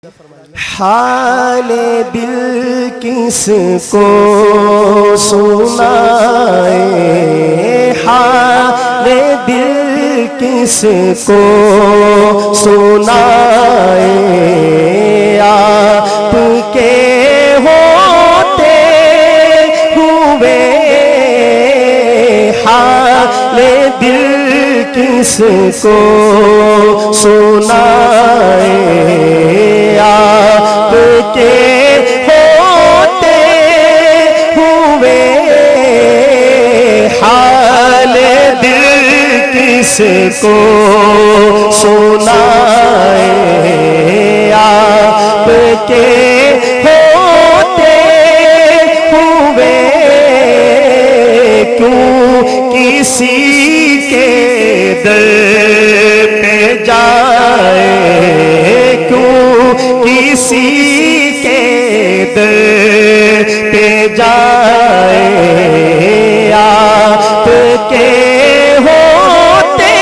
حال دل کس کو سنائے، حال دل کس کو سنائے، آپ کے ہوتے ہوئے حال دل کس کو سنائے، آپ کے ہوتے ہوئے حال دل کس کو سنائے، آپ کے ہوتے ہوئے کیوں کسی کے در پہ جائے، کیوں کسی کے در پہ جائے، آپ کے ہوتے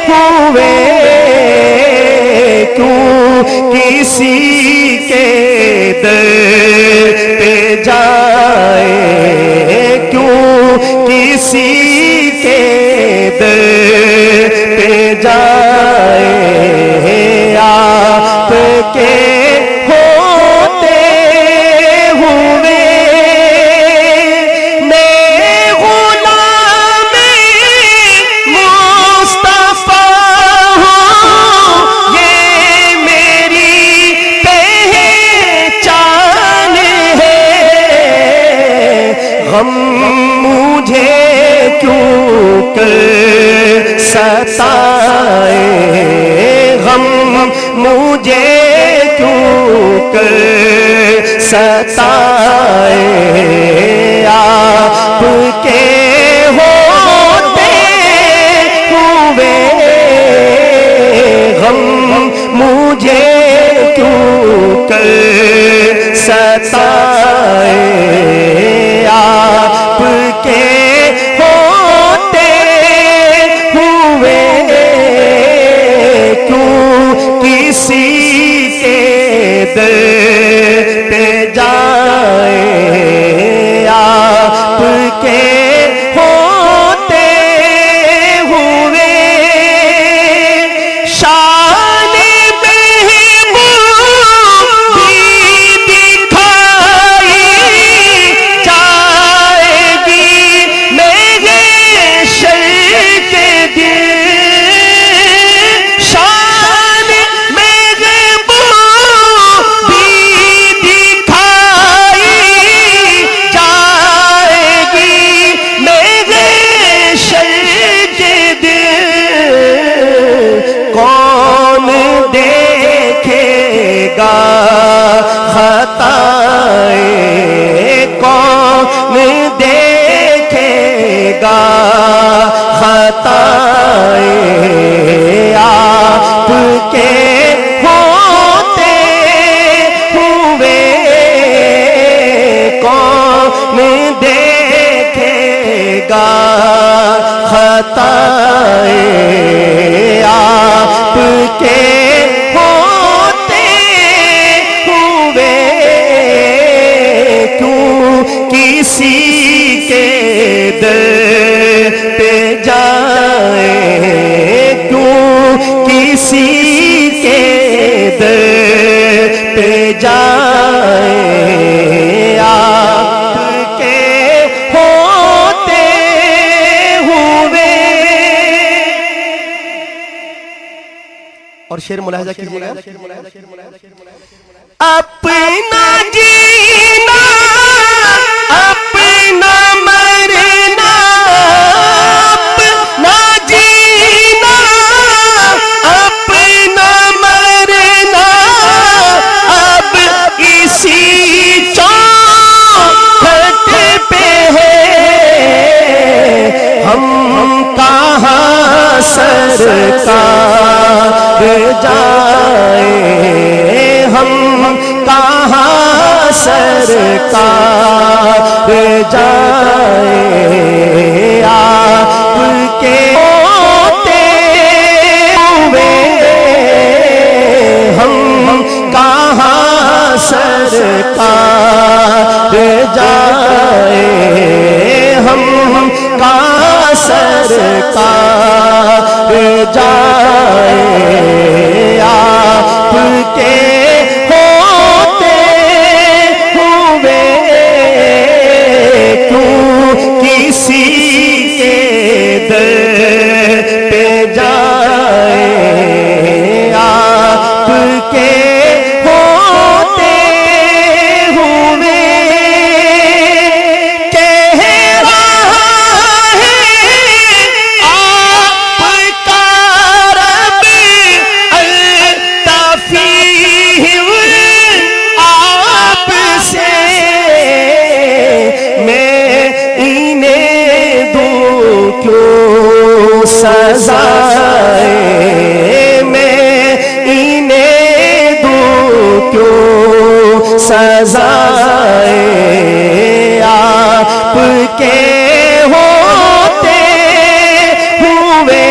ہوئے کیوں کسی کے در پہ جائے، کیوں کسی کے در پہ جائے، آپ کے ہوتے ہوئے میں غلام مصطفیٰ ہوں، یہ میری پہچان ہے، غم مجھے کیوں کر ستائے، غم مجھے کیوں کر ستائے، آپ کے ہوتے ہوئے غم مجھے کیوں کر ستائے، آپ کے ہوتے ہوئے کیوں کسی کے در پہ جائے، آپ کے ہوتے ہوئے شان محبوب بھی دکھائی جائے گی میرے شرق دل، شان محبوب بھی دکھائی جائے گی میرے شرق دل، کون دیکھے گا خطائے، کون دیکھے گا خطائے، آپ کے ہوتے ہوئے کون دیکھے گا خطائے، آپ کے ہوتے ہوئے کیوں کسی کے در پہ جائے، کیوں کسی کے در پہ جائے، آپ کے ہوتے ہوئے۔ اور شعر ملاحظہ کیجئے گا، اپنا جینا اپنا مرنا، اپنا جینا اپنا مرنا، اب اسی چوکھٹ پہ ہے، ہم کہاں سرکار جائے، ہم کہاں سرکار جائے، آپ کے ہوتے ہوئے ہم جائے آپ کے ہوتے ہوئے کیوں کسی کے در پہ جائے آپ کے ہوتے ہوئے کہہ رہا ہے آپ کا رب التفیہم آپ سے میں انہیں دوں کیوں سزائے میں انہیں دوں کیوں سزائے آپ کے ہوتے ہوئے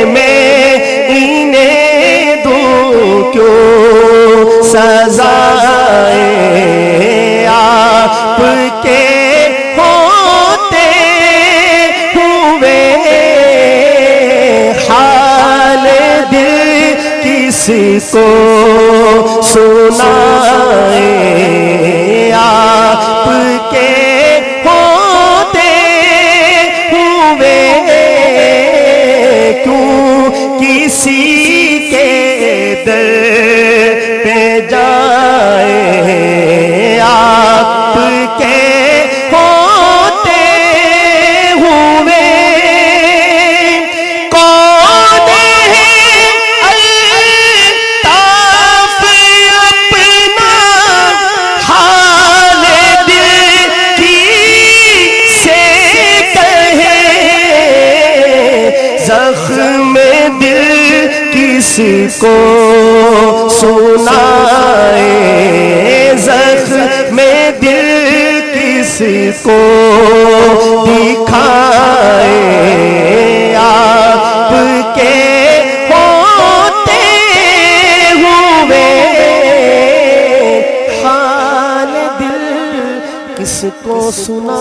میں انہیں دوں کیوں سزائے آپ کے ہوتے ہوئے حال دل کس کو سنائے آپ کے ہوتے ہوئے کیوں کسی کے در پہ جائے آپ کے ہوتے ہوئے کون ہے الطاف اپنا حال دل کی سے کہے زخم دل کس کو سنائے زخم دل کس کو دکھائے آپ کے ہوتے ہوئے حال دل کس کو سنائے